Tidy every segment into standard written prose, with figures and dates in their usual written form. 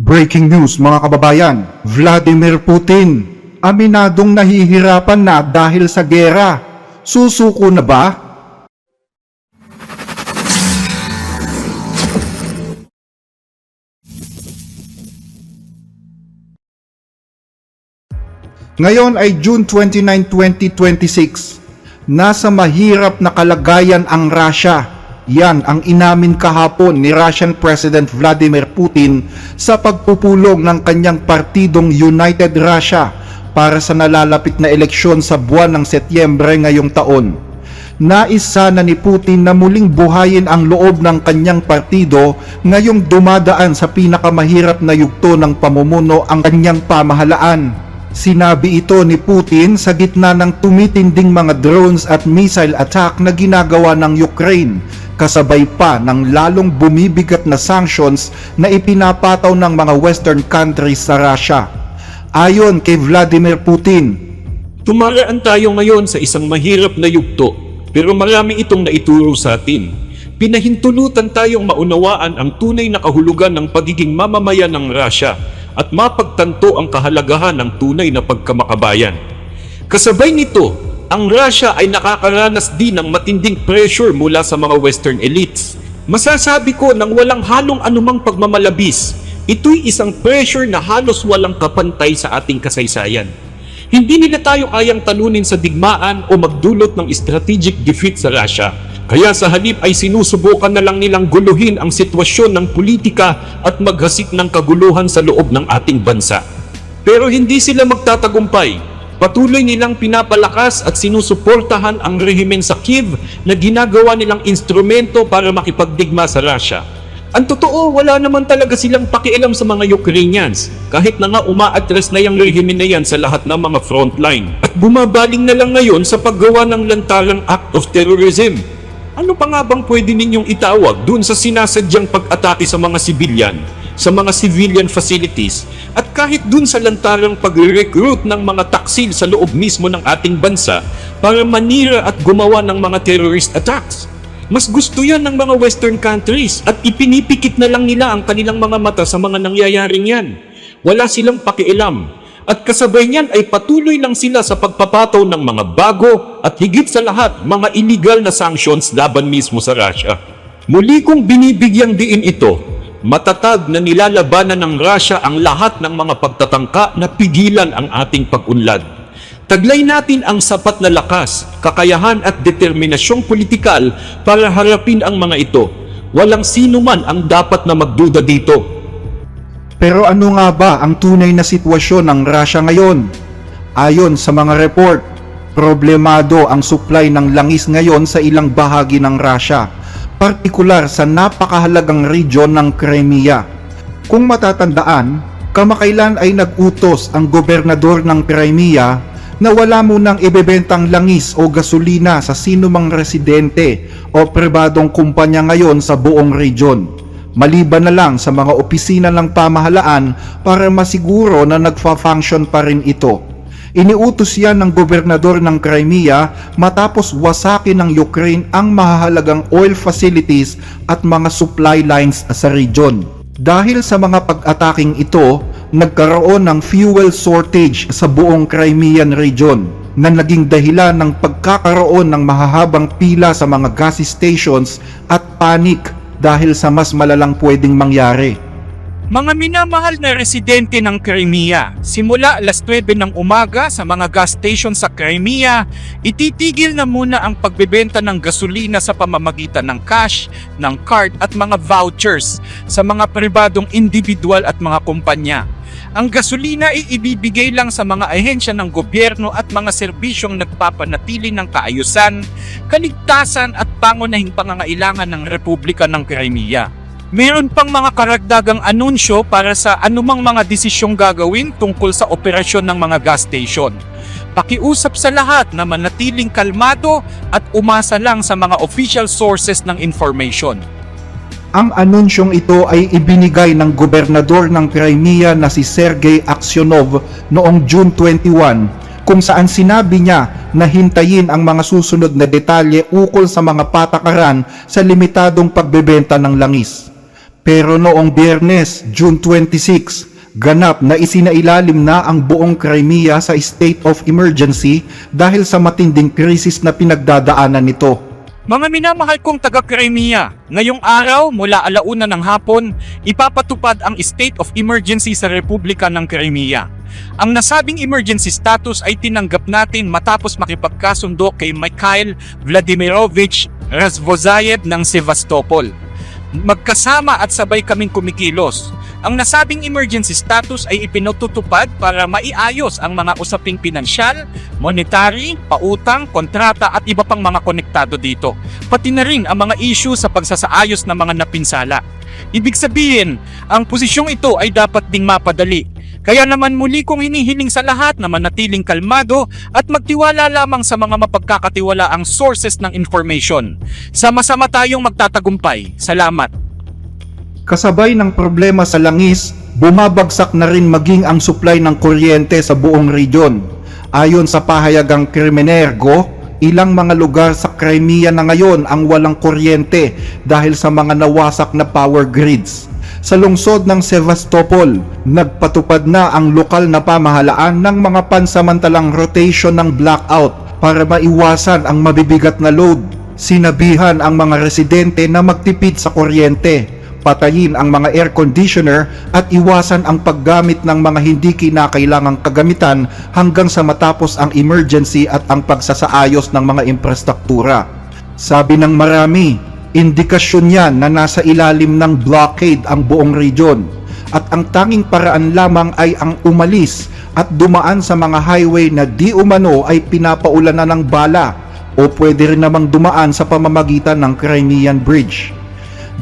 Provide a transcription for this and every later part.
Breaking news mga kababayan, Vladimir Putin, aminadong nahihirapan na dahil sa gera. Susuko na ba? Ngayon ay June 29, 2026. Nasa mahirap na kalagayan ang Russia. Yan ang inamin kahapon ni Russian President Vladimir Putin sa pagpupulong ng kanyang partidong United Russia para sa nalalapit na eleksyon sa buwan ng Setyembre ngayong taon. Nais sana ni Putin na muling buhayin ang loob ng kanyang partido ngayong dumadaan sa pinakamahirap na yugto ng pamumuno ang kanyang pamahalaan. Sinabi ito ni Putin sa gitna ng tumitinding mga drones at missile attack na ginagawa ng Ukraine, kasabay pa ng lalong bumibigat na sanctions na ipinapataw ng mga Western countries sa Russia. Ayon kay Vladimir Putin, tumaraan tayo ngayon sa isang mahirap na yugto, pero marami itong naituro sa atin. Pinahintulutan tayong maunawaan ang tunay na kahulugan ng pagiging mamamayan ng Russia at mapagtanto ang kahalagahan ng tunay na pagkamakabayan. Kasabay nito, ang Russia ay nakakaranas din ng matinding pressure mula sa mga Western elites. Masasabi ko nang walang halong anumang pagmamalabis, ito'y isang pressure na halos walang kapantay sa ating kasaysayan. Hindi nila tayo kayang talunin sa digmaan o magdulot ng strategic defeat sa Russia. Kaya sa halip ay sinusubukan na lang nilang guluhin ang sitwasyon ng politika at maghasik ng kaguluhan sa loob ng ating bansa. Pero hindi sila magtatagumpay. Patuloy nilang pinapalakas at sinusuportahan ang rehimen sa Kiev na ginagawa nilang instrumento para makipagdigma sa Russia. Ang totoo, wala naman talaga silang pakialam sa mga Ukrainians, kahit na nga uma-address na yung rehimen na yan sa lahat ng mga frontline. At bumabaling na lang ngayon sa paggawa ng lantarang act of terrorism. Ano pa nga bang pwede ninyong itawag dun sa sinasadyang pag-atake sa mga civilian, sa mga civilian facilities, at kahit dun sa lantarang pag-recruit ng mga taksil sa loob mismo ng ating bansa para manira at gumawa ng mga terrorist attacks? Mas gusto yan ng mga Western countries at ipinipikit na lang nila ang kanilang mga mata sa mga nangyayaring yan. Wala silang pakialam. At kasabay niyan ay patuloy lang sila sa pagpapataw ng mga bago at higit sa lahat mga illegal na sanctions laban mismo sa Russia. Muli kong binibigyang diin ito, matatag na nilalabanan ng Russia ang lahat ng mga pagtatangka na pigilan ang ating pag-unlad. Taglay natin ang sapat na lakas, kakayahan at determinasyong politikal para harapin ang mga ito. Walang sino man ang dapat na magduda dito. pero ano nga ba ang tunay na sitwasyon ng Russia ngayon? Ayon sa mga report, problemado ang supply ng langis ngayon sa ilang bahagi ng Russia, partikular sa napakahalagang region ng Crimea. Kung matatandaan, kamakailan ay nag-utos ang gobernador ng Crimea na wala munang ibebentang langis o gasolina sa sinumang residente o pribadong kumpanya ngayon sa buong region, maliban na lang sa mga opisina ng pamahalaan para masiguro na nagfa-function pa rin ito. Iniutos yan ng gobernador ng Crimea matapos wasakin ng Ukraine ang mahahalagang oil facilities at mga supply lines sa region. Dahil sa mga pag-ataking ito, nagkaroon ng fuel shortage sa buong Crimean region na naging dahilan ng pagkakaroon ng mahahabang pila sa mga gas stations at panic dahil sa mas malalang pwedeng mangyari. Mga minamahal na residente ng Crimea, simula alas 9 ng umaga sa mga gas station sa Crimea, ititigil na muna ang pagbebenta ng gasolina sa pamamagitan ng cash, ng card at mga vouchers sa mga pribadong individual at mga kumpanya. Ang gasolina ay ibibigay lang sa mga ahensya ng gobyerno at mga serbisyong nagpapanatili ng kaayusan, kaligtasan at pangunahing pangangailangan ng Republika ng Crimea. Mayroon pang mga karagdagang anunsyo para sa anumang mga desisyong gagawin tungkol sa operasyon ng mga gas station. Pakiusap sa lahat na manatiling kalmado at umasa lang sa mga official sources ng information. Ang anunsyong ito ay ibinigay ng gobernador ng Crimea na si Sergei Aksyonov noong June 21, kung saan sinabi niya na hintayin ang mga susunod na detalye ukol sa mga patakaran sa limitadong pagbebenta ng langis. Pero noong Biyernes, June 26, ganap na isinailalim na ang buong Crimea sa state of emergency dahil sa matinding krisis na pinagdadaanan nito. Mga minamahal kong taga-Crimea, ngayong araw mula 1:00 ng hapon, ipapatupad ang state of emergency sa Republika ng Crimea. Ang nasabing emergency status ay tinanggap natin matapos makipagkasundo kay Mikhail Vladimirovich Razvozayev ng Sevastopol. Magkasama at sabay kaming kumikilos. Ang nasabing emergency status ay ipinatutupad para maiayos ang mga usaping pinansyal, monetary, pautang, kontrata at iba pang mga konektado dito. Pati na rin ang mga issue sa pagsasaayos ng mga napinsala. Ibig sabihin, ang posisyong ito ay dapat ding mapadali. Kaya naman muli kong hinihiling sa lahat na manatiling kalmado at magtiwala lamang sa mga mapagkakatiwalaang sources ng information. Sama-sama tayong magtatagumpay. Salamat. Kasabay ng problema sa langis, bumabagsak na rin maging ang supply ng kuryente sa buong region. Ayon sa pahayagang Krimenergo, ilang mga lugar sa Crimea na ngayon ang walang kuryente dahil sa mga nawasak na power grids. Sa lungsod ng Sevastopol, nagpatupad na ang lokal na pamahalaan ng mga pansamantalang rotation ng blackout para maiwasan ang mabibigat na load. Sinabihan ang mga residente na magtipid sa kuryente, patayin ang mga air conditioner at iwasan ang paggamit ng mga hindi kinakailangang kagamitan hanggang sa matapos ang emergency at ang pagsasaayos ng mga infrastruktura. Sabi ng marami, indikasyon yan na nasa ilalim ng blockade ang buong region at ang tanging paraan lamang ay ang umalis at dumaan sa mga highway na di umano ay pinapaulan na ng bala o pwede rin namang dumaan sa pamamagitan ng Crimean Bridge.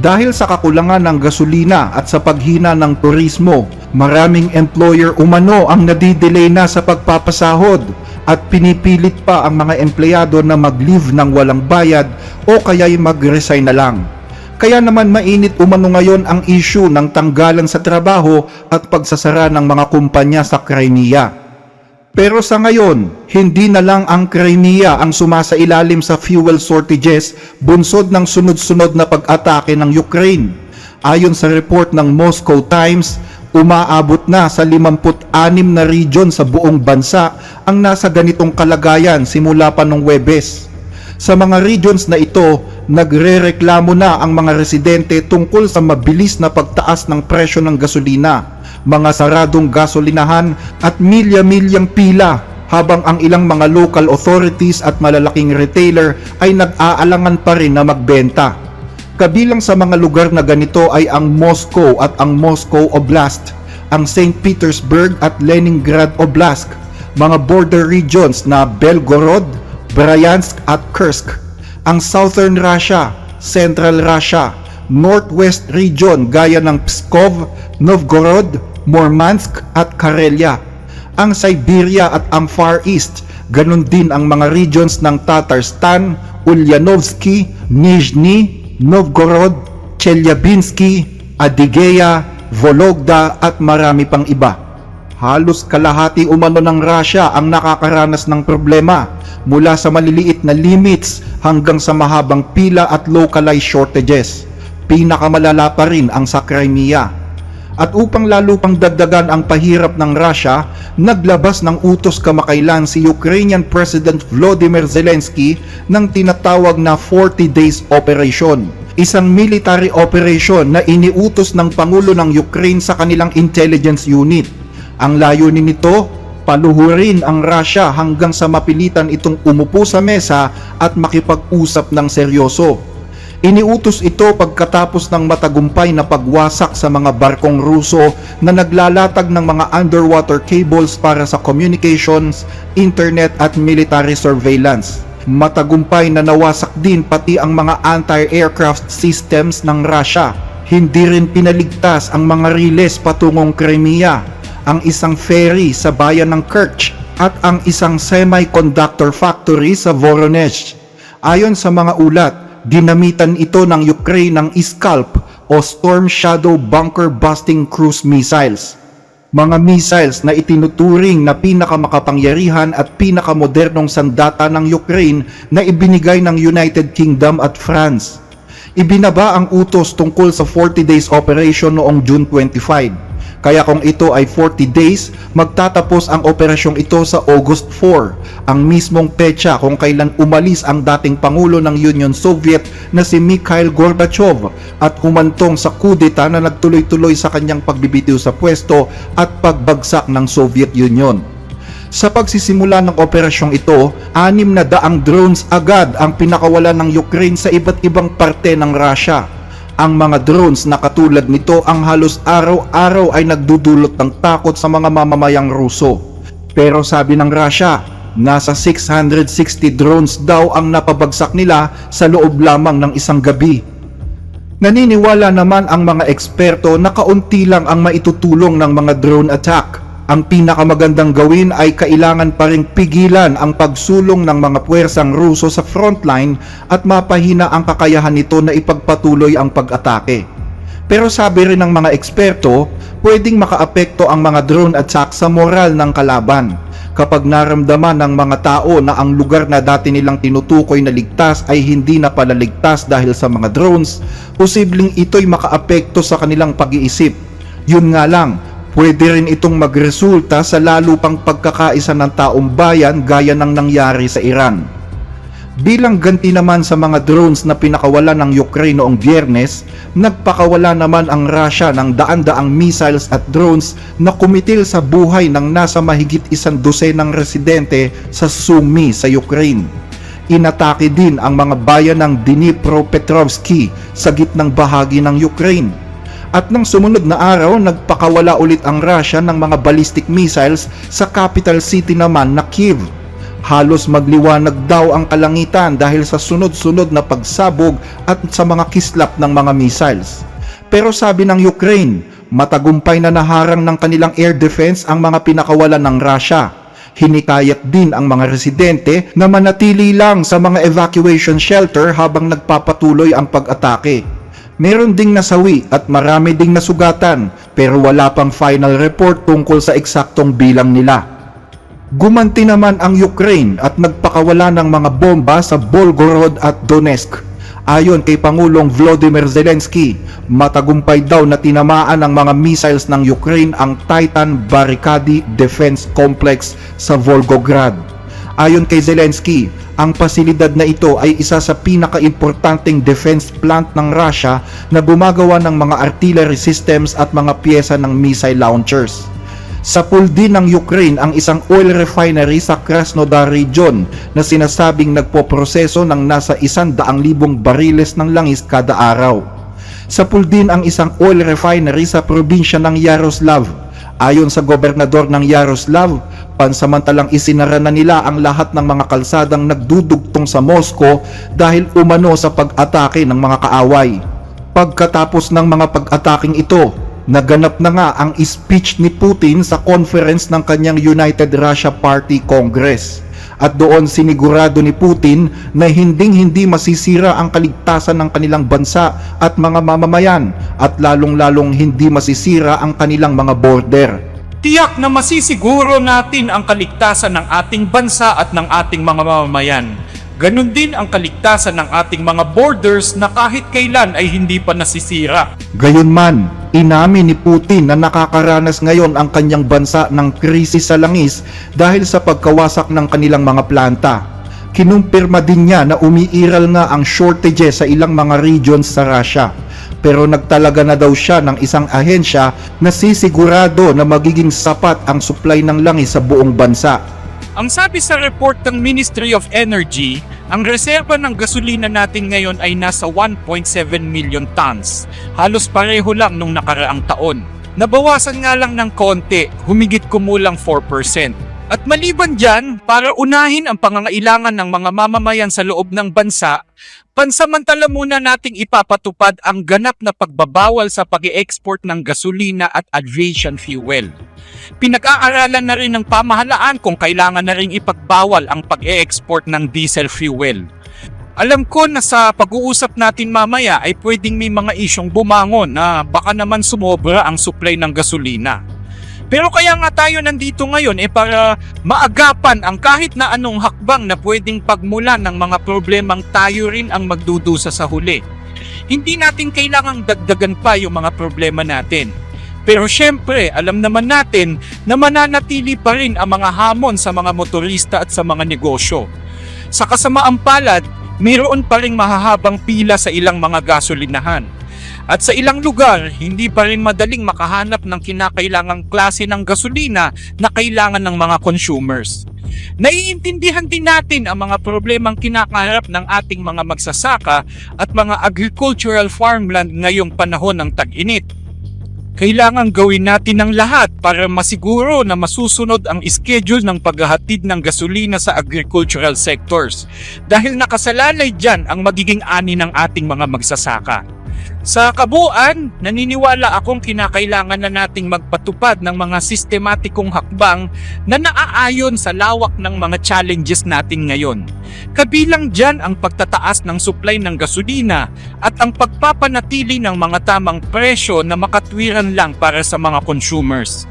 Dahil sa kakulangan ng gasolina at sa paghina ng turismo, maraming employer umano ang nadidelay na sa pagpapasahod at pinipilit pa ang mga empleyado na mag-leave ng walang bayad o kaya'y mag-resign na lang. Kaya naman mainit umano ngayon ang issue ng tanggalan sa trabaho at pagsasara ng mga kumpanya sa Crimea. Pero sa ngayon, hindi na lang ang Crimea ang sumasailalim sa fuel shortages bunsod ng sunod-sunod na pag-atake ng Ukraine. Ayon sa report ng Moscow Times, umaabot na sa 56 na region sa buong bansa ang nasa ganitong kalagayan simula pa noong Huwebes. Sa mga regions na ito, nagrereklamo na ang mga residente tungkol sa mabilis na pagtaas ng presyo ng gasolina, mga saradong gasolinahan at milya-milyang pila, habang ang ilang mga local authorities at malalaking retailer ay nag-aalangan pa rin na magbenta. Kabilang sa mga lugar na ganito ay ang Moscow at ang Moscow Oblast, ang St. Petersburg at Leningrad Oblast, mga border regions na Belgorod, Bryansk at Kursk, ang Southern Russia, Central Russia, Northwest region gaya ng Pskov, Novgorod, Murmansk at Karelia, ang Siberia at ang Far East, ganun din ang mga regions ng Tatarstan, Ulyanovsky, Nizhny Novgorod, Chelyabinsk, Adygea, Vologda at marami pang iba. Halos kalahati umano ng Russia ang nakakaranas ng problema, mula sa maliliit na limits hanggang sa mahabang pila at localized shortages. Pinakamalala pa rin ang sa Crimea. At upang lalo pang dagdagan ang pahirap ng Russia, naglabas ng utos kamakailan si Ukrainian President Volodymyr Zelensky ng tinatawag na 40 Days Operation, isang military operation na iniutos ng Pangulo ng Ukraine sa kanilang intelligence unit. Ang layunin nito, paluhurin ang Russia hanggang sa mapilitan itong umupo sa mesa at makipag-usap ng seryoso. Iniutos ito pagkatapos ng matagumpay na pagwasak sa mga barkong Ruso na naglalatag ng mga underwater cables para sa communications, internet at military surveillance. Matagumpay na nawasak din pati ang mga anti-aircraft systems ng Russia. Hindi rin pinaligtas ang mga riles patungong Crimea, ang isang ferry sa bayan ng Kerch at ang isang semiconductor factory sa Voronezh. Ayon sa mga ulat, dinamitan ito ng Ukraine ng Scalp o Storm Shadow bunker busting cruise missiles. Mga missiles na itinuturing na pinakamakapangyarihan at pinakamodernong sandata ng Ukraine na ibinigay ng United Kingdom at France. Ibinaba ang utos tungkol sa 40 days operation noong June 25. Kaya kung ito ay 40 days, magtatapos ang operasyong ito sa August 4, ang mismong petsa kung kailan umalis ang dating Pangulo ng Union Soviet na si Mikhail Gorbachev at humantong sa kudeta na nagtuloy-tuloy sa kanyang pagbibitiw sa pwesto at pagbagsak ng Soviet Union. Sa pagsisimula ng operasyong ito, 600 drones agad ang pinakawalan ng Ukraine sa iba't ibang parte ng Russia. Ang mga drones na katulad nito ang halos araw-araw ay nagdudulot ng takot sa mga mamamayang Ruso. Pero sabi ng Russia, nasa 660 drones daw ang napabagsak nila sa loob lamang ng isang gabi. Naniniwala naman ang mga eksperto na kaunti lang ang maitutulong ng mga drone attack. Ang pinakamagandang gawin ay kailangan pa ring pigilan ang pagsulong ng mga puwersang Ruso sa frontline at mapahina ang kakayahan nito na ipagpatuloy ang pag-atake. Pero sabi rin ng mga eksperto, pwedeng makaapekto ang mga drone attack sa moral ng kalaban. Kapag naramdaman ng mga tao na ang lugar na dati nilang tinutukoy na ligtas ay hindi na pala ligtas dahil sa mga drones, posibleng ito'y makaapekto sa kanilang pag-iisip. Yun nga lang, pwede rin itong magresulta sa lalo pang pagkakaisa ng taong bayan gaya ng nangyari sa Iran. Bilang ganti naman sa mga drones na pinakawala ng Ukraine noong Biyernes, nagpakawala naman ang Russia ng daan-daang missiles at drones na kumitil sa buhay ng nasa mahigit 100 ng residente sa Sumy sa Ukraine. Inatake din ang mga bayan ng Dnipropetrovsk sa gitnang bahagi ng Ukraine. At nang sumunod na araw, nagpakawala ulit ang Russia ng mga ballistic missiles sa capital city naman na Kyiv. Halos magliwanag daw ang kalangitan dahil sa sunod-sunod na pagsabog at sa mga kislap ng mga missiles. Pero sabi ng Ukraine, matagumpay na naharang ng kanilang air defense ang mga pinakawalan ng Russia. Hinikayat din ang mga residente na manatili lang sa mga evacuation shelter habang nagpapatuloy ang pag-atake. Meron ding nasawi at marami ding nasugatan pero wala pang final report tungkol sa eksaktong bilang nila. Gumanti naman ang Ukraine at nagpakawala ng mga bomba sa Volgorod at Donetsk. Ayon kay Pangulong Volodymyr Zelensky, matagumpay daw na tinamaan ng mga missiles ng Ukraine ang Titan Barricade Defense Complex sa Volgograd. Ayon kay Zelensky, ang pasilidad na ito ay isa sa pinaka-importanteng defense plant ng Russia na gumagawa ng mga artillery systems at mga piyesa ng missile launchers. Sa pool din ng Ukraine ang isang oil refinery sa Krasnodar region na sinasabing nagpoproseso ng nasa 100,000 bariles ng langis kada araw. Sa pool din ang isang oil refinery sa probinsya ng Yaroslav. Ayon sa gobernador ng Yaroslav, pansamantalang isinara na nila ang lahat ng mga kalsadang nagdudugtong sa Moscow dahil umano sa pag-atake ng mga kaaway. Pagkatapos ng mga pag-ataking ito, naganap na nga ang speech ni Putin sa conference ng kanyang United Russia Party Congress. At doon sinigurado ni Putin na hinding-hindi masisira ang kaligtasan ng kanilang bansa at mga mamamayan at lalong-lalong hindi masisira ang kanilang mga border. Tiyak na masisiguro natin ang kaligtasan ng ating bansa at ng ating mga mamamayan. Ganon din ang kaligtasan ng ating mga borders na kahit kailan ay hindi pa nasisira. Gayunman, inamin ni Putin na nakakaranas ngayon ang kanyang bansa ng krisis sa langis dahil sa pagkawasak ng kanilang mga planta. Kinumpirma din niya na umiiral nga ang shortages sa ilang mga regions sa Russia. Pero nagtalaga na daw siya ng isang ahensya na sisigurado na magiging sapat ang supply ng langis sa buong bansa. Ang sabi sa report ng Ministry of Energy, ang reserba ng gasolina natin ngayon ay nasa 1.7 million tons. Halos pareho lang nung nakaraang taon. Nabawasan nga lang ng konti, humigit kumulang 4%. At maliban dyan, para unahin ang pangangailangan ng mga mamamayan sa loob ng bansa, pansamantala muna nating ipapatupad ang ganap na pagbabawal sa pag-i-export ng gasolina at aviation fuel. Pinag-aaralan na rin ng pamahalaan kung kailangan na rin ipagbawal ang pag-i-export ng diesel fuel. Alam ko na sa pag-uusap natin mamaya ay pwedeng may mga isyong bumangon na baka naman sumobra ang supply ng gasolina. Pero kaya nga tayo nandito ngayon para maagapan ang kahit na anong hakbang na pwedeng pagmulan ng mga problemang tayo rin ang magdudusa sa huli. hindi natin kailangang dagdagan pa yung mga problema natin. Pero syempre, alam naman natin na mananatili pa rin ang mga hamon sa mga motorista at sa mga negosyo. Sa kasamaang palad, mayroon pa ring mahahabang pila sa ilang mga gasolinahan. At sa ilang lugar, hindi pa rin madaling makahanap ng kinakailangang klase ng gasolina na kailangan ng mga consumers. Naiintindihan din natin ang mga problemang kinakaharap ng ating mga magsasaka at mga agricultural farmland ngayong panahon ng tag-init. Kailangan gawin natin ang lahat para masiguro na masusunod ang schedule ng paghahatid ng gasolina sa agricultural sectors dahil nakasalalay dyan ang magiging ani ng ating mga magsasaka. Sa kabuuan, naniniwala akong kinakailangan na nating magpatupad ng mga sistematikong hakbang na naaayon sa lawak ng mga challenges natin ngayon. Kabilang dyan ang pagtataas ng supply ng gasolina at ang pagpapanatili ng mga tamang presyo na makatwiran lang para sa mga consumers.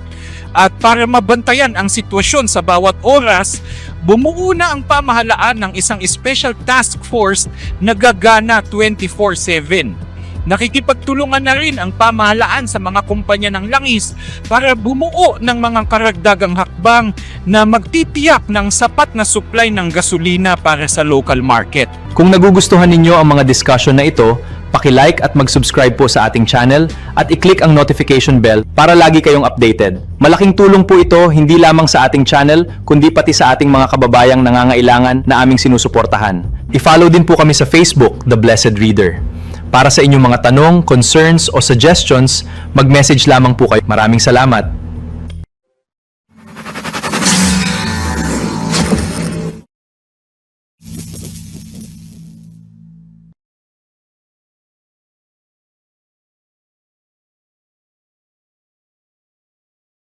At para mabantayan ang sitwasyon sa bawat oras, bumuo na ang pamahalaan ng isang special task force na gagana 24/7. Nakikipagtulungan na rin ang pamahalaan sa mga kumpanya ng langis para bumuo ng mga karagdagang hakbang na magtitiyak ng sapat na supply ng gasolina para sa local market. Kung nagugustuhan ninyo ang mga discussion na ito, paki-like at mag-subscribe po sa ating channel at i-click ang notification bell para lagi kayong updated. Malaking tulong po ito hindi lamang sa ating channel kundi pati sa ating mga kababayang nangangailangan na aming sinusuportahan. I-follow din po kami sa Facebook, The Blessed Reader. Para sa inyong mga tanong, concerns o suggestions, mag-message lamang po kayo. Maraming salamat!